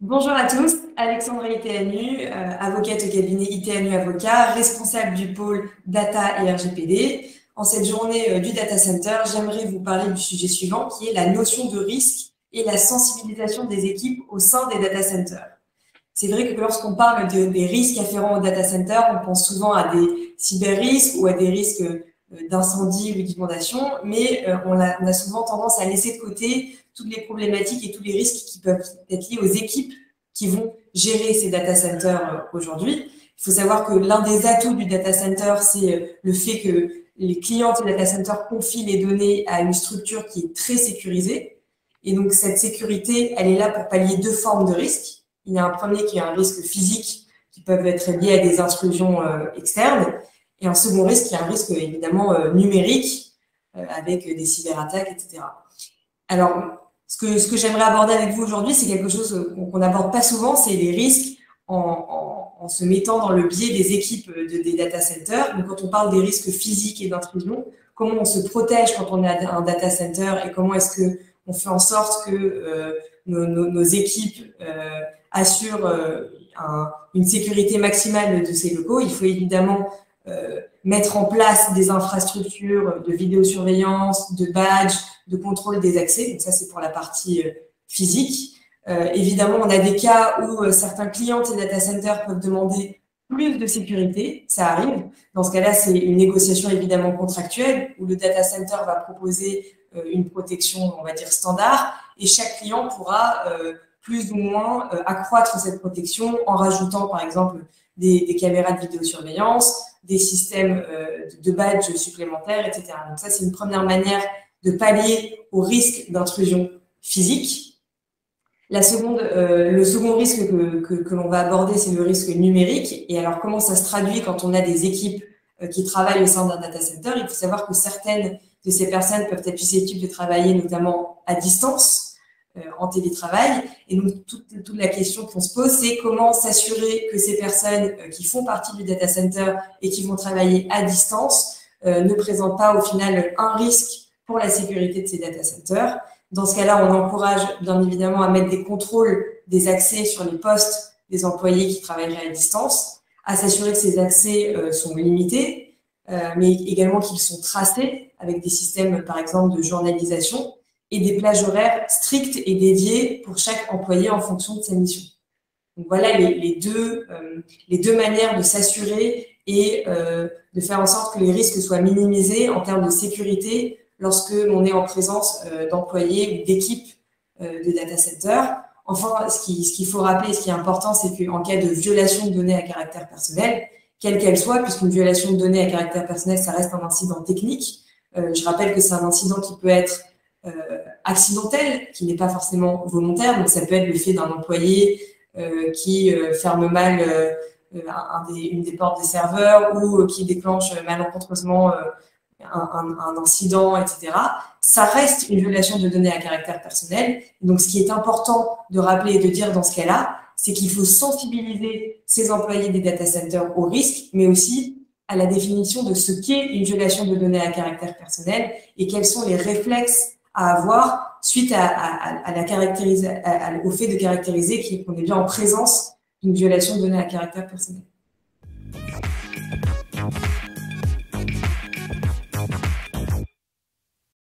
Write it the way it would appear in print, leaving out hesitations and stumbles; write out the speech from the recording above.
Bonjour à tous, Alexandra Iteanu, avocate au cabinet Iteanu Avocat, responsable du pôle Data et RGPD. En cette journée du Data Center, j'aimerais vous parler du sujet suivant qui est la notion de risque et la sensibilisation des équipes au sein des data centers. C'est vrai que lorsqu'on parle des risques afférents au data center, on pense souvent à des cyber-risques ou à des risques d'incendie ou d'inondation, mais on a souvent tendance à laisser de côté toutes les problématiques et tous les risques qui peuvent être liés aux équipes qui vont gérer ces data centers aujourd'hui. Il faut savoir que l'un des atouts du data center, c'est le fait que les clients du data center confient les données à une structure qui est très sécurisée. Et donc, cette sécurité, elle est là pour pallier deux formes de risques. Il y a un premier qui est un risque physique qui peuvent être liés à des intrusions externes. Et un second risque qui est un risque évidemment numérique avec des cyberattaques, etc. Alors, ce que j'aimerais aborder avec vous aujourd'hui, c'est quelque chose qu'on n'aborde pas souvent, c'est les risques en se mettant dans le biais des équipes des data centers. Donc, quand on parle des risques physiques et d'intrusion, comment on se protège quand on est à un data center et comment est-ce que on fait en sorte que nos équipes assurent une sécurité maximale de ces locaux. Il faut évidemment mettre en place des infrastructures de vidéosurveillance, de badges, de contrôle des accès. Donc ça, c'est pour la partie physique. Évidemment, on a des cas où certains clients des data centers peuvent demander plus de sécurité. Ça arrive. Dans ce cas-là, c'est une négociation évidemment contractuelle où le data center va proposer une protection, on va dire, standard. Et chaque client pourra plus ou moins accroître cette protection en rajoutant, par exemple, des caméras de vidéosurveillance, des systèmes de badges supplémentaires, etc. Donc ça, c'est une première manière de pallier au risque d'intrusion physique. Le second risque que l'on va aborder, c'est le risque numérique. Et alors, comment ça se traduit quand on a des équipes qui travaillent au sein d'un data center? Il faut savoir que certaines de ces personnes peuvent être susceptibles de travailler notamment à distance, en télétravail. Et donc, toute la question qu'on se pose, c'est comment s'assurer que ces personnes qui font partie du data center et qui vont travailler à distance ne présentent pas au final un risque pour la sécurité de ces data centers. Dans ce cas-là, on encourage bien évidemment à mettre des contrôles des accès sur les postes des employés qui travailleraient à distance, à s'assurer que ces accès sont limités, mais également qu'ils sont tracés avec des systèmes, par exemple, de journalisation et des plages horaires strictes et dédiées pour chaque employé en fonction de sa mission. Donc voilà les deux manières de s'assurer et de faire en sorte que les risques soient minimisés en termes de sécurité lorsque l'on est en présence d'employés ou d'équipes de data center. Enfin, ce qu'il faut rappeler, ce qui est important, c'est qu'en cas de violation de données à caractère personnel, quelle qu'elle soit, puisqu'une violation de données à caractère personnel, ça reste un incident technique. Je rappelle que c'est un incident qui peut être accidentel, qui n'est pas forcément volontaire. Donc, ça peut être le fait d'un employé qui ferme mal une des portes des serveurs ou qui déclenche malencontreusement un incident, etc. Ça reste une violation de données à caractère personnel. Donc, ce qui est important de rappeler et de dire dans ce cas-là, c'est qu'il faut sensibiliser ces employés des data centers au risque, mais aussi à la définition de ce qu'est une violation de données à caractère personnel et quels sont les réflexes à avoir suite au fait de caractériser qu'on est bien en présence d'une violation de données à caractère personnel.